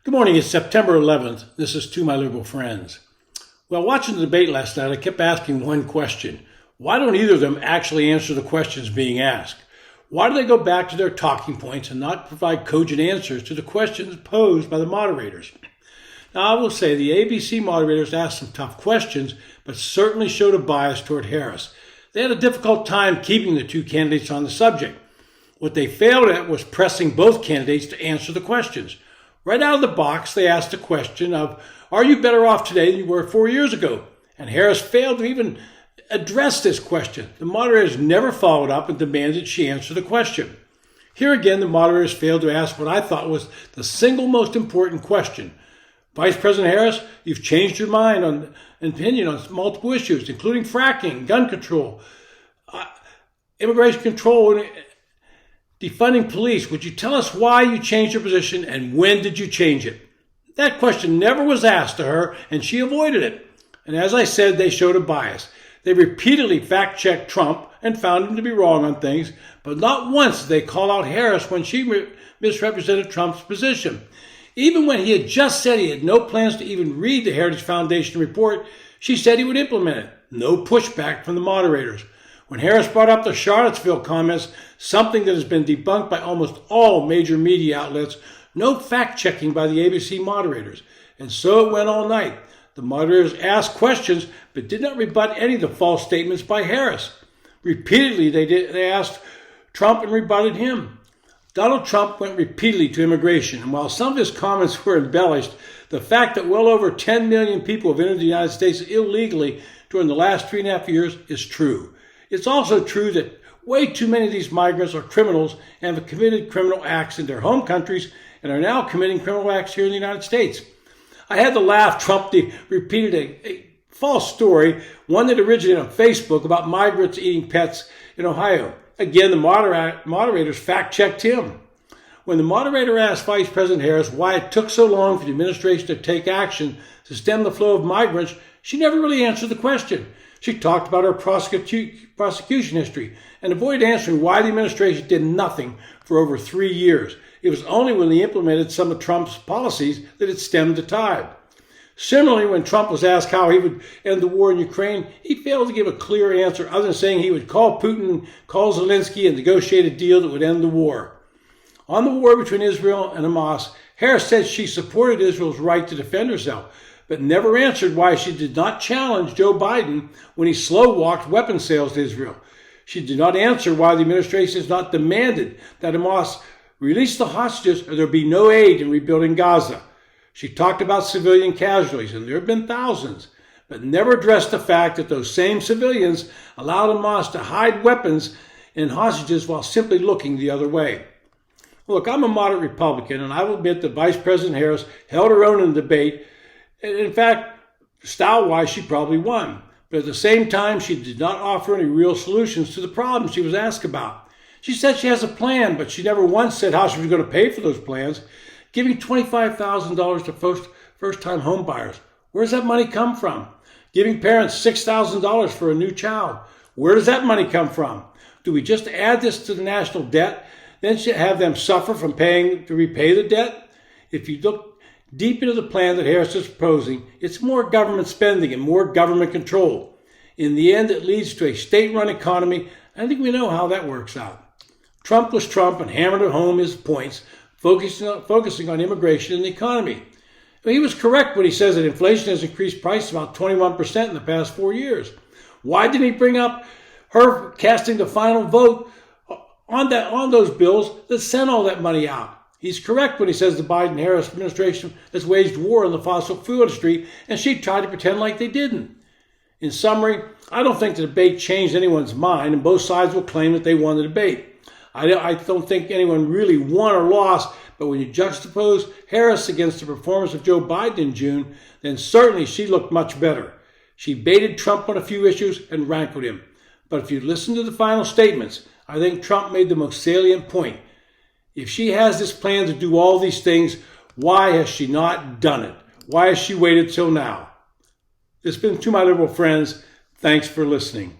Good morning, it's September 11th. This is To My Liberal Friends. Well, watching the debate last night, I kept asking one question. Why don't either of them actually answer the questions being asked? Why do they go back to their talking points and not provide cogent answers to the questions posed by the moderators? Now, I will say the ABC moderators asked some tough questions, but certainly showed a bias toward Harris. They had a difficult time keeping the two candidates on the subject. What they failed at was pressing both candidates to answer the questions. Right out of the box, they asked the question of, are you better off today than you were 4 years ago? And Harris failed to even address this question. The moderators never followed up and demanded she answer the question. Here again, the moderators failed to ask what I thought was the single most important question. Vice President Harris, you've changed your mind on opinion on multiple issues, including fracking, gun control, immigration control, and defunding police. Would you tell us why you changed your position and when did you change it? That question never was asked to her and she avoided it. And as I said, they showed a bias. They repeatedly fact-checked Trump and found him to be wrong on things, but not once did they call out Harris when she misrepresented Trump's position. Even when he had just said he had no plans to even read the Heritage Foundation report, she said he would implement it. No pushback from the moderators. When Harris brought up the Charlottesville comments, something that has been debunked by almost all major media outlets, no fact-checking by the ABC moderators. And so it went all night. The moderators asked questions, but did not rebut any of the false statements by Harris. Repeatedly, they asked Trump and rebutted him. Donald Trump went repeatedly to immigration, and while some of his comments were embellished, the fact that well over 10 million people have entered the United States illegally during the last 3.5 years is true. It's also true that way too many of these migrants are criminals and have committed criminal acts in their home countries and are now committing criminal acts here in the United States. I had to laugh. Trump repeated a false story, one that originated on Facebook about migrants eating pets in Ohio. Again, the moderators fact-checked him. When the moderator asked Vice President Harris why it took so long for the administration to take action to stem the flow of migrants, she never really answered the question. She talked about her prosecution history and avoided answering why the administration did nothing for over 3 years. It was only when they implemented some of Trump's policies that it stemmed the tide. Similarly, when Trump was asked how he would end the war in Ukraine, he failed to give a clear answer other than saying he would call Putin, call Zelensky, and negotiate a deal that would end the war. On the war between Israel and Hamas, Harris said she supported Israel's right to defend herself, but never answered why she did not challenge Joe Biden when he slow-walked weapons sales to Israel. She did not answer why the administration has not demanded that Hamas release the hostages or there be no aid in rebuilding Gaza. She talked about civilian casualties, and there have been thousands, but never addressed the fact that those same civilians allowed Hamas to hide weapons and hostages while simply looking the other way. Look, I'm a moderate Republican, and I will admit that Vice President Harris held her own in the debate. In fact, style-wise, she probably won. But at the same time, she did not offer any real solutions to the problems she was asked about. She said she has a plan, but she never once said how she was going to pay for those plans. Giving $25,000 to first-time home buyers. Where does that money come from? Giving parents $6,000 for a new child. Where does that money come from? Do we just add this to the national debt, then have them suffer from paying to repay the debt? If you look deep into the plan that Harris is proposing, it's more government spending and more government control. In the end, it leads to a state-run economy. I think we know how that works out. Trump was Trump and hammered home his points, focusing on immigration and the economy. He was correct when he says that inflation has increased prices about 21% in the past 4 years. Why didn't he bring up her casting the final vote on those bills that sent all that money out? He's correct when he says the Biden-Harris administration has waged war on the fossil fuel industry, and she tried to pretend like they didn't. In summary, I don't think the debate changed anyone's mind, and both sides will claim that they won the debate. I don't think anyone really won or lost, but when you juxtapose Harris against the performance of Joe Biden in June, then certainly she looked much better. She baited Trump on a few issues and rankled him. But if you listen to the final statements, I think Trump made the most salient point. If she has this plan to do all these things, why has she not done it? Why has she waited till now? This has been To My Liberal Friends. Thanks for listening.